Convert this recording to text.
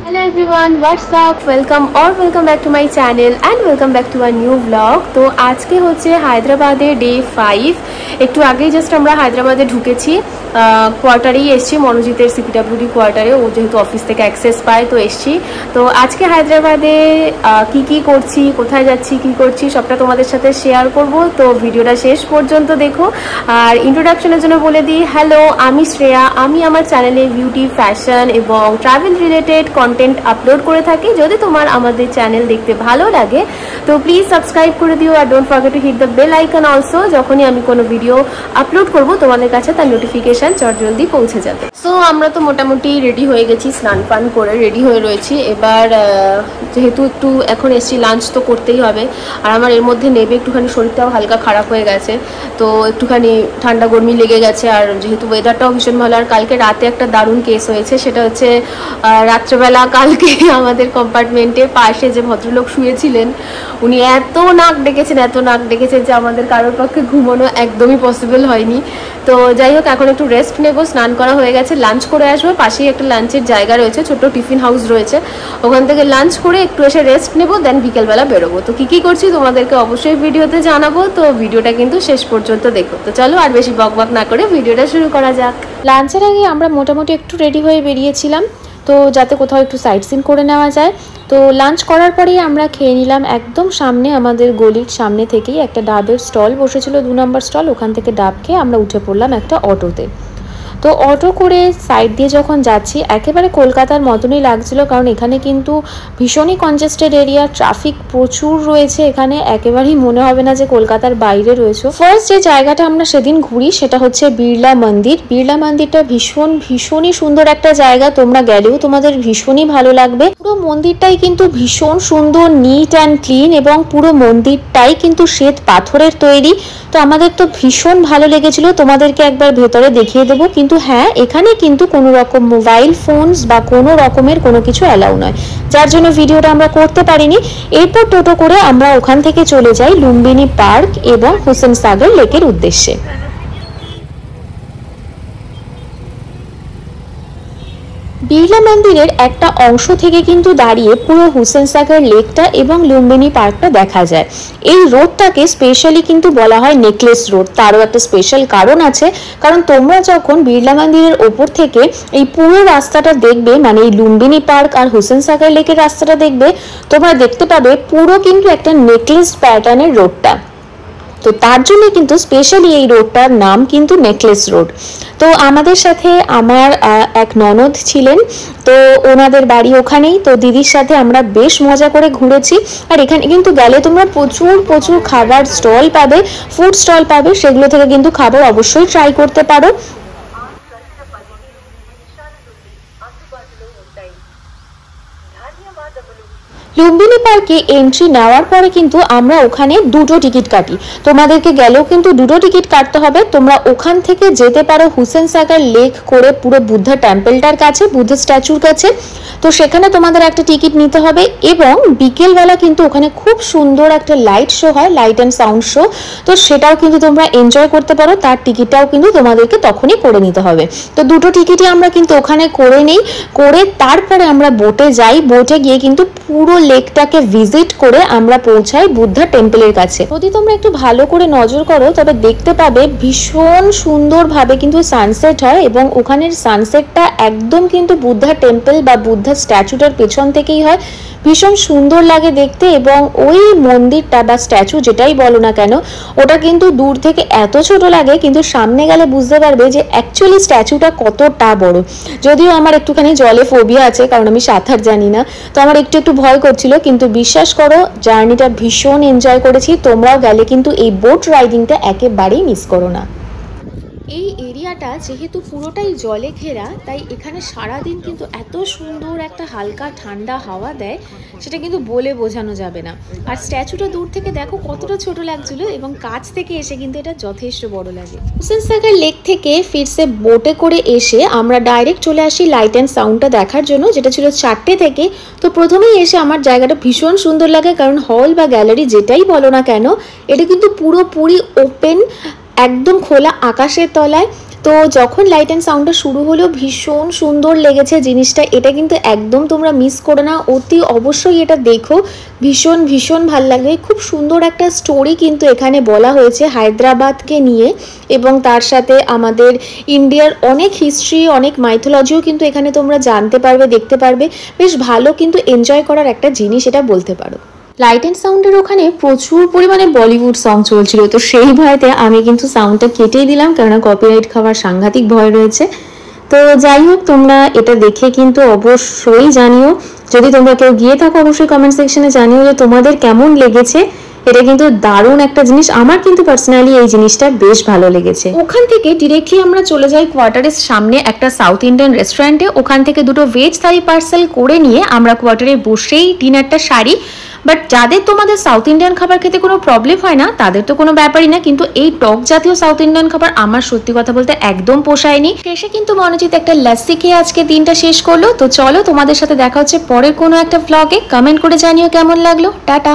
Hello everyone, what's up? Welcome back to my channel and welcome back to a new vlog. তো আজকে হচ্ছে হায়দ্রাবাদে day 5। একটু আগেই জাস্ট আমরা হায়দ্রাবাদে ঢুকেছি, কোয়ার্টারেই এসেছি, মনোজিতের সিপিডব্লিউডি কোয়ার্টারে। ও যেহেতু অফিস থেকে অ্যাক্সেস পায় তো এসেছি। তো আজকে হায়দ্রাবাদে কি করছি, কোথায় যাচ্ছি, কি করছি সবটা তোমাদের সাথে শেয়ার করব। তো ভিডিওটা শেষ পর্যন্ত দেখো। আর ইন্ট্রোডাকশনের জন্য বলে দিই, হ্যালো, আমি শ্রেয়া। আমি আমার চ্যানেলে বিউটি, ফ্যাশন এবং ট্রাভেল রিলেটেড কন্টেন্ট আপলোড করে থাকি। যদি তোমার আমাদের চ্যানেল দেখতে ভালো লাগে তো প্লিজ সাবস্ক্রাইব করে দিও আর don't forget to hit the bell icon also. যখনই আমি কোনো ভিডিও আপলোড করব তোমাদের কাছে তার নোটিফিকেশন জলদি পৌঁছে যাবে। সো আমরা তো মোটামুটি রেডি হয়ে গেছি, স্নান পান করে রেডি হয়ে রয়েছি। এবার যেহেতু একটু এখন এসছি, লাঞ্চ তো করতেই হবে। আর আমার এর মধ্যে নেবে একটুখানি শরীরটাও হালকা খারাপ হয়ে গেছে, তো একটুখানি ঠান্ডা গরমি লেগে গেছে। আর যেহেতু ওয়েদারটাও ভীষণ ভালো। আর কালকে রাতে একটা দারুণ কেস হয়েছে, সেটা হচ্ছে রাত্রেবেলা কালকে আমাদের কম্পার্টমেন্টের পাশে যে ভদ্রলোক শুয়েছিলেন উনি এত নাক ডেকেছেন যে আমাদের কারোর পক্ষে ঘুমানো একদমই পসিবল হয়নি। তো যাই হোক, এখন একটু রেস্ট নেবো। স্নান করা হয়ে গেছে, লাঞ্চ করে আসবো। পাশেই একটা লাঞ্চের জায়গা রয়েছে, ছোট্ট টিফিন হাউস রয়েছে, ওখান থেকে লাঞ্চ করে একটু এসে রেস্ট নেবো, দেন বিকেলবেলা বেরোবো। তো কী করছি তোমাদেরকে অবশ্যই ভিডিওতে জানাবো। তো ভিডিওটা কিন্তু শেষ পর্যন্ত দেখো। তো চলো আর বেশি বকবক না করে ভিডিওটা শুরু করা যাক। লাঞ্চের আগে আমরা মোটামুটি একটু রেডি হয়ে বেরিয়েছিলাম, তো যাতে কোথাও একটু সাইট সিন করে নেওয়া যায়। তো লাঞ্চ করার পরেই আমরা খেয়ে নিলাম একদম সামনে, আমাদের গলির সামনে থেকেই একটা ডাবের স্টল বসেছিল, 2 নম্বর স্টল। ওখান থেকে ডাব খেয়ে আমরা উঠে পড়লাম একটা অটোতে। তো অটো করে সাইড দিয়ে যখন যাচ্ছি একেবারে কলকাতার মতনই লাগছিল, কারণ এখানে কিন্তু ভীষণই কনজেস্টেড এরিয়া, ট্রাফিক প্রচুর রয়েছে এখানে, একেবারেই মনে হবে না যে কলকাতার বাইরে রয়েছে। ফার্স্ট যে জায়গাটা আমরা সেদিন ঘুরি সেটা হচ্ছে বিড়লা মন্দির। বিড়লা মন্দিরটা ভীষণই সুন্দর একটা জায়গা, তোমরা গেলেও তোমাদের ভীষণই ভালো লাগবে। পুরো মন্দিরটাই কিন্তু ভীষণ সুন্দর, নিট অ্যান্ড ক্লিন, এবং পুরো মন্দিরটাই কিন্তু শ্বেত পাথরের তৈরি। তো আমাদের তো ভীষণ ভালো লেগেছিল, তোমাদেরকে একবার ভেতরে দেখিয়ে দেবো। কিন্তু হ্যাঁ, এখানে কিন্তু কোনো রকম মোবাইল ফোনস বা কোনো রকমের কোনো কিছু অ্যালাউ নয়, যার জন্য ভিডিওটা আমরা করতে পারিনি। এরপর টোটো করে আমরা ওখান থেকে চলে যাই লুম্বিনী পার্ক এবং হুসেন সাগর লেকের উদ্দেশ্যে। বিড়লা মন্দিরের একটা অংশ থেকে কিন্তু দাঁড়িয়ে পুরো হুসেন সাগর লেকটা এবং লুম্বিনী পার্কটা দেখা যায়। এই রোডটাকে স্পেশালি কিন্তু বলা হয় নেকলেস রোড। তারও একটা স্পেশাল কারণ আছে, কারণ তোমরা যখন বিড়লা মন্দিরের ওপর থেকে এই পুরো রাস্তাটা দেখবে, মানে এই লুম্বিনী পার্ক আর হুসেন সাগর লেকের রাস্তাটা দেখবে, তোমরা দেখতে পাবে পুরো কিন্তু একটা নেকলেস প্যাটার্নের রোডটা। তো তার জন্য কিন্তু স্পেশালি এই রোডটার নাম কিন্তু নেকলেস রোড। তো আমাদের সাথে আমার এক ননদ ছিলেন, তো ওনাদের বাড়ি ওখানেই। তো দিদির সাথে আমরা বেশ মজা করে ঘুরেছি। আর এখানে কিন্তু গেলে তোমরা প্রচুর খাবার স্টল পাবে, ফুড স্টল পাবে, সেগুলো থেকে কিন্তু খাবার অবশ্যই ট্রাই করতে পারো। লুম্বিনী পার্কে এন্ট্রি নেওয়ার পরে কিন্তু আমরা ওখানে 2টো টিকিট কাটি। তোমাদেরকে গেলেও কিন্তু 2টো টিকিট কাটতে হবে। তোমরা ওখান থেকে যেতে পারো হুসেন সাগর লেক করে পুরো বুদ্ধা টেম্পলটার কাছে, বুদ্ধ স্ট্যাচুর কাছে। তো সেখানে তোমাদের একটা টিকিট নিতে হবে, এবং বিকেলবেলা কিন্তু ওখানে খুব সুন্দর একটা লাইট শো হয়, লাইট অ্যান্ড সাউন্ড শো। তো সেটাও কিন্তু তোমরা এনজয় করতে পারো, তার টিকিটটাও কিন্তু তোমাদেরকে তখনই করে নিতে হবে। তো 2টো টিকিটই আমরা কিন্তু ওখানে করে নেই, করে তারপরে আমরা বোটে যাই। বোটে গিয়ে কিন্তু পুরো লেকটাকে ভিজিট করে আমরা পৌঁছাই বুদ্ধা টেম্পলের কাছে। যদি তোমরা একটু ভালো করে নজর করো তবে দেখতে পাবে ভীষণ সুন্দরভাবে কিন্তু সানসেট হয়, এবং ওখানের সানসেটটা একদম কিন্তু বুদ্ধা টেম্পল বা বুদ্ধা স্ট্যাচুটার পেছন থেকেই হয়। ভীষণ সুন্দর লাগে দেখতে, এবং ওই মন্দিরটা বা স্ট্যাচু যেটাই বলো না কেন, ওটা কিন্তু দূর থেকে এত ছোট লাগে, কিন্তু সামনে গেলে বুঝতে পারবে যে অ্যাকচুয়ালি স্ট্যাচুটা কতটা বড়। যদিও আমার একটুখানি জলে ফোবিয়া আছে, কারণ আমি সাঁতার জানি না, তো আমার একটু ভয় করছিল, কিন্তু বিশ্বাস করো জার্নিটা ভীষণ এনজয় করেছি। তোমরাও গেলে কিন্তু এই বোট রাইডিংটা একেবারেই মিস করো না। এই এরিয়াটা যেহেতু পুরোটাই জলে ঘেরা, তাই এখানে সারাদিন কিন্তু এত সুন্দর একটা হালকা ঠান্ডা হাওয়া দেয়, সেটা কিন্তু বলে বোঝানো যাবে না। আর স্ট্যাচুটা দূর থেকে দেখো কতটা ছোট লাগছিল, এবং কাছ থেকে এসে কিন্তু এটা যথেষ্ট বড় লাগে। হুসেন সাগর লেক থেকে ফিরসে বোটে করে এসে আমরা ডাইরেক্ট চলে আসি লাইট অ্যান্ড সাউন্ডটা দেখার জন্য, যেটা ছিল 4টে থেকে। তো প্রথমেই এসে আমার জায়গাটা ভীষণ সুন্দর লাগে, কারণ হল বা গ্যালারি যেটাই বলো না কেন, এটা কিন্তু পুরোপুরি ওপেন, একদম খোলা আকাশের তলায়। তো যখন লাইট অ্যান্ড সাউন্ডটা শুরু হলো ভীষণ সুন্দর লেগেছে জিনিসটা, এটা কিন্তু একদম তোমরা মিস করো না, অতি অবশ্যই এটা দেখো, ভীষণ ভীষণ ভালো লাগবে। খুব সুন্দর একটা স্টোরি কিন্তু এখানে বলা হয়েছে হায়দ্রাবাদকে নিয়ে, এবং তার সাথে আমাদের ইন্ডিয়ার অনেক হিস্ট্রি, অনেক মাইথোলজিও কিন্তু এখানে তোমরা জানতে পারবে, দেখতে পারবে। বেশ ভালো কিন্তু এনজয় করার একটা জিনিস এটা বলতে পারো। লাইট অ্যান্ড সাউন্ডের ওখানে প্রচুর পরিমাণে বলিউড সং চলছিল, তো সেই ভয়তে আমি কিন্তু সাউন্ডটা কেটেই দিলাম, কেননা কপিরাইট খাওয়ার সাংঘাতিক ভয় রয়েছে। তো যাই হোক, তোমরা এটা দেখে কিন্তু অবশ্যই জানিও, যদি তোমরা কেউ গিয়ে থাকো অবশ্যই কমেন্ট সেকশনে জানিও যে তোমাদের কেমন লেগেছে। এটা কিন্তু দারুণ একটা জিনিস, আমার কিন্তু পার্সোনালি এই জিনিসটা বেশ ভালো লেগেছে। ওখান থেকে ডিরেক্টলি আমরা চলে যাই কোয়ার্টারের সামনে একটা সাউথ ইন্ডিয়ান রেস্টুরেন্টে, ওখান থেকে দুটো ভেজ থালি পার্সেল করে নিয়ে আমরা কোয়ার্টারে বসেই ডিনারটা সারি। বাট যাদের তোমাদের সাউথ ইন্ডিয়ান খাবার খেতে কোনো প্রবলেম হয় না তাদের তো কোনো ব্যাপারই না, কিন্তু এই টক জাতীয় সাউথ ইন্ডিয়ান খাবার আমার সত্যি কথা বলতে একদম পোষায়নি। শেষে কিন্তু মনোজিৎ একটা লাস্সি খেয়ে আজকে দিনটা শেষ করলো। তো চলো, তোমাদের সাথে দেখা হচ্ছে পরের কোনো একটা ভ্লগে। কমেন্ট করে জানিও কেমন লাগলো। টাটা।